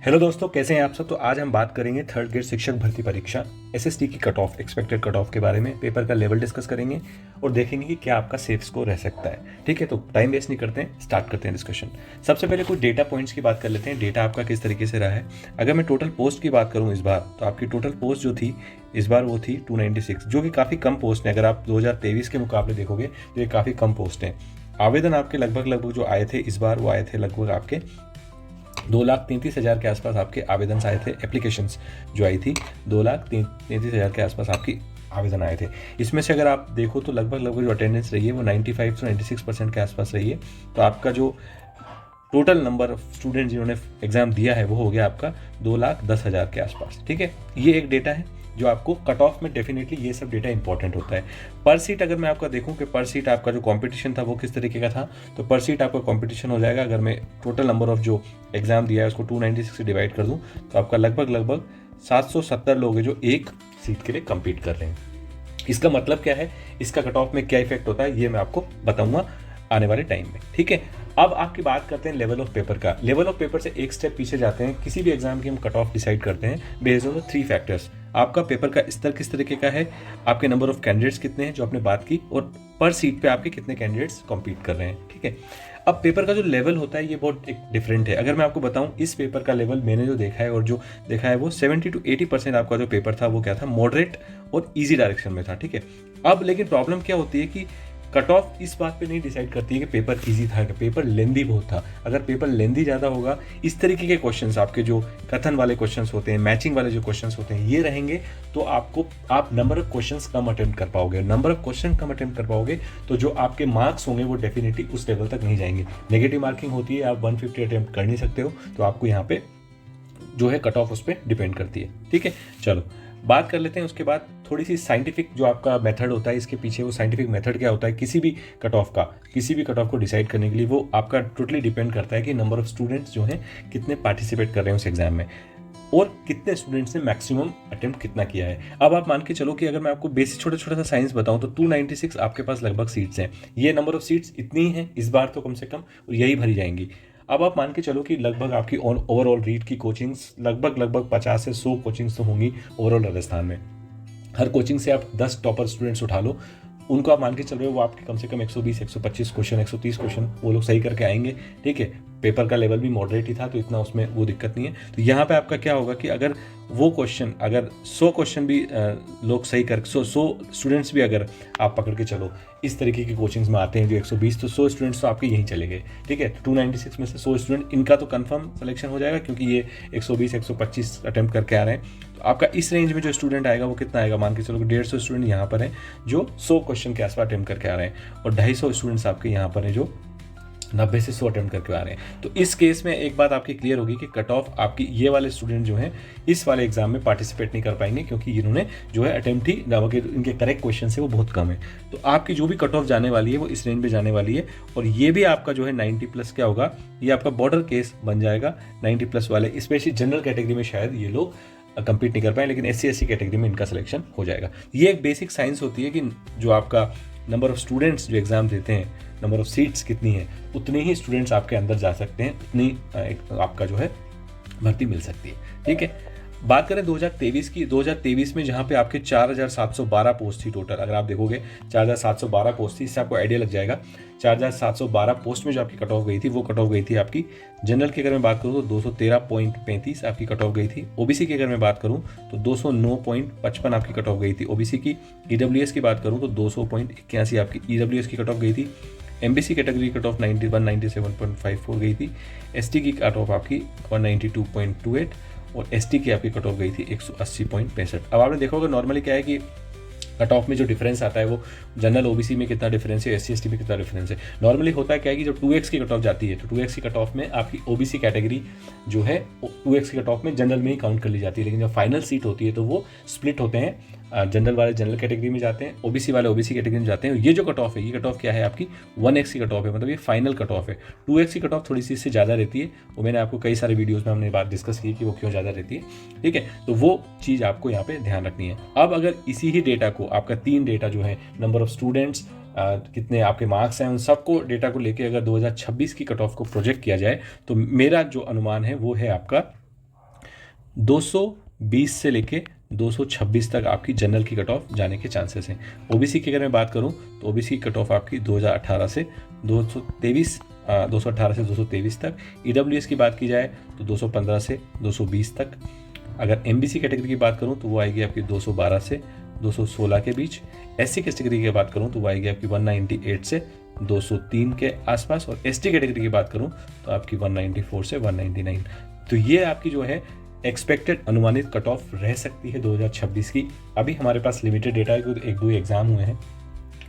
Hello दोस्तों, कैसे हैं आप सब। तो आज हम बात करेंगे थर्ड ग्रेड शिक्षक भर्ती परीक्षा एसएसटी की cut off, expected cut off के बारे में। पेपर का लेवल डिस्कस करेंगे और देखेंगे कि क्या आपका सेफ स्कोर रह सकता है। ठीक है, तो टाइम वेस्ट नहीं करते हैं, स्टार्ट करते हैं डिस्कशन। सबसे पहले कुछ डेटा पॉइंट्स की बात कर लेते हैं। डेटा आपका किस तरीके से रहा है। अगर मैं टोटल पोस्ट की बात करूँ इस बार, तो आपकी टोटल पोस्ट जो थी इस बार वो थी 296, जो कि काफ़ी कम पोस्ट है। अगर आप 2023 के मुकाबले देखोगे तो ये काफ़ी कम पोस्ट हैं। आवेदन आपके लगभग जो आए थे इस बार, वो आए थे लगभग आपके 2,33,000 के आसपास आपके आवेदन आए थे। एप्लीकेशंस जो आई थी 2,33,000 के आसपास आपकी आवेदन आए थे। इसमें से अगर आप देखो तो लगभग जो अटेंडेंस रही है वो 95 से 96% के आसपास रही है। तो आपका जो टोटल नंबर ऑफ स्टूडेंट जिन्होंने एग्जाम दिया है वो हो गया आपका 2,10,000 के आसपास। ठीक है, ये एक डेटा है जो आपको कट ऑफ में डेफिनेटली ये सब डेटा इंपॉर्टेंट होता है। पर सीट अगर मैं आपका देखूं कि पर सीट आपका जो कंपटीशन था वो किस तरीके का था, तो पर सीट आपका कंपटीशन हो जाएगा। अगर मैं टोटल नंबर ऑफ जो एग्जाम दिया है उसको 296 से डिवाइड कर दूं तो आपका लगभग 770 लोग हैं जो एक सीट के लिए कम्पीट कर रहे हैं। इसका मतलब क्या है, इसका कट ऑफ में क्या इफेक्ट होता है, ये मैं आपको बताऊंगा आने वाले टाइम में। ठीक है, अब आपकी बात करते हैं लेवल ऑफ पेपर का। लेवल ऑफ पेपर से एक स्टेप पीछे जाते हैं। किसी भी एग्जाम की हम कट ऑफ डिसाइड करते हैं बेस्ड ऑन 3 फैक्टर्स। आपका पेपर का स्तर किस तरीके का है, आपके नंबर ऑफ कैंडिडेट्स कितने हैं जो आपने बात की, और पर सीट पे आपके कितने कैंडिडेट्स कॉम्पीट कर रहे हैं। ठीक है, अब पेपर का जो लेवल होता है ये बहुत एक डिफरेंट है। अगर मैं आपको बताऊं इस पेपर का लेवल मैंने जो देखा है और जो देखा है वो 70 to 80% आपका जो पेपर था वो क्या था, मॉडरेट और ईजी डायरेक्शन में था। ठीक है, अब लेकिन प्रॉब्लम क्या होती है कि कट ऑफ इस बात पे नहीं डिसाइड करती है कि पेपर इजी था कि पेपर लेंदी बहुत था। अगर पेपर लेंदी ज़्यादा होगा, इस तरीके के क्वेश्चंस आपके जो कथन वाले क्वेश्चंस होते हैं, मैचिंग वाले जो क्वेश्चंस होते हैं, ये रहेंगे तो आप number of questions come attempt कर पाओगे। Number of question come attempt कर पाओगे तो जो आपके मार्क्स होंगे वो डेफिनेटली उस लेवल तक नहीं जाएंगे। नेगेटिव मार्किंग होती है, आप 150 अटेम्प्ट कर नहीं सकते हो, तो आपको यहाँ पे जो है कट ऑफ उस पर डिपेंड करती है। ठीक है, चलो बात कर लेते हैं उसके बाद थोड़ी सी साइंटिफिक जो आपका मेथड होता है इसके पीछे। वो साइंटिफिक मेथड क्या होता है किसी भी कट ऑफ को डिसाइड करने के लिए, वो आपका टोटली डिपेंड करता है कि नंबर ऑफ स्टूडेंट्स जो हैं कितने पार्टिसिपेट कर रहे हैं उस एग्जाम में और कितने स्टूडेंट्स ने मैक्सिमम अटेम्प्ट कितना किया है। अब आप मान के चलो कि अगर मैं आपको बेसिक छोटा सा साइंस बताऊं तो 296 आपके पास लगभग सीट्स हैं। ये नंबर ऑफ सीट्स इतनी ही हैं इस बार तो कम से कम, और यही भरी जाएंगी। अब आप मान के चलो कि लगभग आपकी ओवरऑल रीड की कोचिंग्स लगभग 50 से 100 कोचिंग्स तो होंगी ओवरऑल राजस्थान में। हर कोचिंग से आप 10 टॉपर स्टूडेंट्स उठा लो, उनको आप मान के चल रहे हो वो आपके कम से कम 120 125 क्वेश्चन 130 क्वेश्चन वो लोग सही करके आएंगे। ठीक है, पेपर का लेवल भी मॉडरेट ही था तो इतना उसमें वो दिक्कत नहीं है। तो यहाँ पे आपका क्या होगा कि अगर वो क्वेश्चन, अगर 100 क्वेश्चन भी लोग सही कर 100 स्टूडेंट्स भी अगर आप पकड़ के चलो इस तरीके की कोचिंग्स में आते हैं जो 120, तो 100 स्टूडेंट्स तो आपके यहीं चले गए। ठीक है, 296 में से 100 स्टूडेंट इनका तो कंफर्म सिलेक्शन हो जाएगा क्योंकि ये 120 125 अटेम्प्ट करके आ रहे हैं। तो आपका इस रेंज में जो स्टूडेंट आएगा वो कितना आएगा, मान के चलो कि 150 स्टूडेंट यहाँ पर हैं जो 100 क्वेश्चन के आसपास अटेम्प्ट करके आ रहे हैं और 250 स्टूडेंट्स आपके यहाँ पर हैं जो 90 से 100 अटेम्प्ट करके आ रहे हैं। तो इस केस में एक बात आपकी क्लियर होगी कि कट ऑफ आपकी ये वाले स्टूडेंट जो हैं इस वाले एग्जाम में पार्टिसिपेट नहीं कर पाएंगे क्योंकि इन्होंने जो है अटेम्प्ट ही इनके करेक्ट क्वेश्चन से वो बहुत कम है। तो आपकी जो भी कट ऑफ जाने वाली है वो इस रेंज में जाने वाली है और ये भी आपका जो है 90 प्लस क्या होगा, ये आपका बॉर्डर केस बन जाएगा। 90 प्लस वाले स्पेशली जनरल कैटेगरी में शायद ये लोग कंपीट नहीं कर पाए, लेकिन SC/SC कैटेगरी में इनका सिलेक्शन हो जाएगा। ये एक बेसिक साइंस होती है कि जो आपका नंबर ऑफ स्टूडेंट्स जो एग्जाम देते हैं, नंबर ऑफ सीट्स कितनी है, उतने ही स्टूडेंट्स आपके अंदर जा सकते हैं, उतनी आपका जो है भर्ती मिल सकती है। ठीक है, बात करें 2023 की, 2023 में जहाँ पे आपके 4,712 पोस्ट थी टोटल। अगर आप देखोगे 4,712 पोस्ट थी, इससे आपको आइडिया लग जाएगा 4,712 पोस्ट में जो आपकी कट ऑफ गई थी वो कट ऑफ गई थी आपकी जनरल की। अगर मैं बात करूँ तो 213.35 आपकी कट ऑफ गई थी। OBC की अगर मैं बात करूँ तो 209.55 आपकी कट ऑफ गई थी OBC की। EWS की बात करूँ तो 200.81 आपकी EWS की कट ऑफ गई थी। MBC कैटेगरी कट ऑफ 197.54 गई थी। ST की कट ऑफ आपकी 192.28 और ST की आपकी कट ऑफ गई थी 180.65। अब आपने देखा होगा नॉर्मली क्या है कि कट ऑफ में जो डिफरेंस आता है वो जनरल OBC में कितना डिफरेंस है, SC/ST में कितना डिफरेंस है। नॉर्मली होता क्या है कि जब 2x की कट ऑफ जाती है तो 2x की कट ऑफ में आपकी OBC कैटेगरी जो है 2x की कट ऑफ में जनरल में ही काउंट कर ली जाती है, लेकिन जब फाइनल सीट होती है तो वो स्प्लिट होते हैं। जनरल वाले जनरल कैटेगरी में जाते हैं, OBC वाले OBC कैटेगरी में जाते हैं। ये जो कट ऑफ है, ये कट ऑफ क्या है आपकी 1x की कट ऑफ है, मतलब ये फाइनल कट ऑफ है। 2x की कट ऑफ थोड़ी सी इससे ज़्यादा रहती है, वो मैंने आपको कई सारे वीडियोज़ में हमने बात डिस्कस की कि वो क्यों ज़्यादा रहती है। ठीक है, तो वो चीज़ आपको यहाँ पे ध्यान रखनी है। अब अगर इसी ही डेटा को आपका 3 डेटा जो है, नंबर ऑफ स्टूडेंट्स, कितने आपके मार्क्स हैं, उन सबको डेटा को लेके अगर 2026 की कट ऑफ को प्रोजेक्ट किया जाए तो मेरा जो अनुमान है वो है आपका 220 से लेके 226 तक आपकी जनरल की कट ऑफ जाने के चांसेस हैं। ओबीसी की अगर मैं बात करूं तो ओबीसी की कट ऑफ आपकी 2018 से 223 तक। ईडब्ल्यूएस की बात की जाए तो 215 से 220 तक। अगर एमबीसी कैटेगरी की बात करूं तो वो आएगी आपकी 212 से 216 के बीच। एससी कैटेगरी की बात करूं तो वो आएगी आपकी 198 से 203 के आसपास। और एसटी कैटेगरी की बात करूं तो आपकी 194 से 199। तो ये आपकी जो है एक्सपेक्टेड अनुमानित कट ऑफ रह सकती है 2026 की। अभी हमारे पास लिमिटेड डेटा है क्योंकि 1-2 एग्जाम हुए हैं।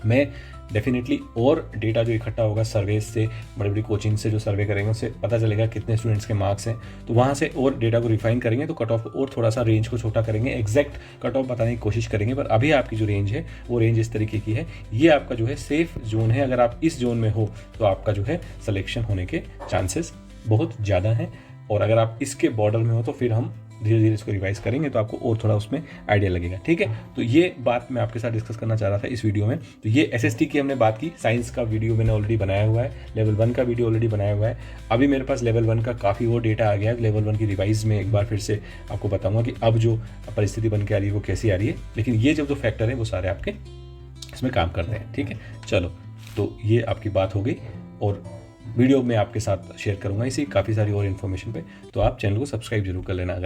मैं डेफिनेटली और डेटा जो इकट्ठा होगा सर्वे से, बड़ी बड़ी कोचिंग से जो सर्वे करेंगे उससे पता चलेगा कितने स्टूडेंट्स के मार्क्स हैं, तो वहाँ से और डेटा को रिफाइन करेंगे तो कट ऑफ और थोड़ा सा रेंज को छोटा करेंगे, एग्जैक्ट कट ऑफ बताने की कोशिश करेंगे। पर अभी आपकी जो रेंज है वो रेंज इस तरीके की है। ये आपका जो है सेफ जोन है। अगर आप इस जोन में हो तो आपका जो है सिलेक्शन होने के चांसेस बहुत ज़्यादा हैं। और अगर आप इसके बॉर्डर में हो तो फिर हम धीरे धीरे इसको रिवाइज करेंगे तो आपको और थोड़ा उसमें आइडिया लगेगा। ठीक है, तो ये बात मैं आपके साथ डिस्कस करना चाह रहा था इस वीडियो में। तो ये एसएसटी की हमने बात की। साइंस का वीडियो मैंने ऑलरेडी बनाया हुआ है, लेवल 1 का वीडियो ऑलरेडी बनाया हुआ है। अभी मेरे पास लेवल 1 का काफ़ी और डेटा आ गया है। लेवल 1 की रिवाइज में एक बार फिर से आपको बताऊंगा कि अब जो परिस्थिति बन के आ रही है वो कैसी आ रही है। लेकिन ये जो फैक्टर है वो सारे आपके इसमें काम करते हैं। ठीक है, चलो, तो ये आपकी बात हो गई और वीडियो में आपके साथ शेयर करूंगा इसी काफ़ी सारी और इन्फॉर्मेशन पे। तो आप चैनल को सब्सक्राइब जरूर कर लेना। अगर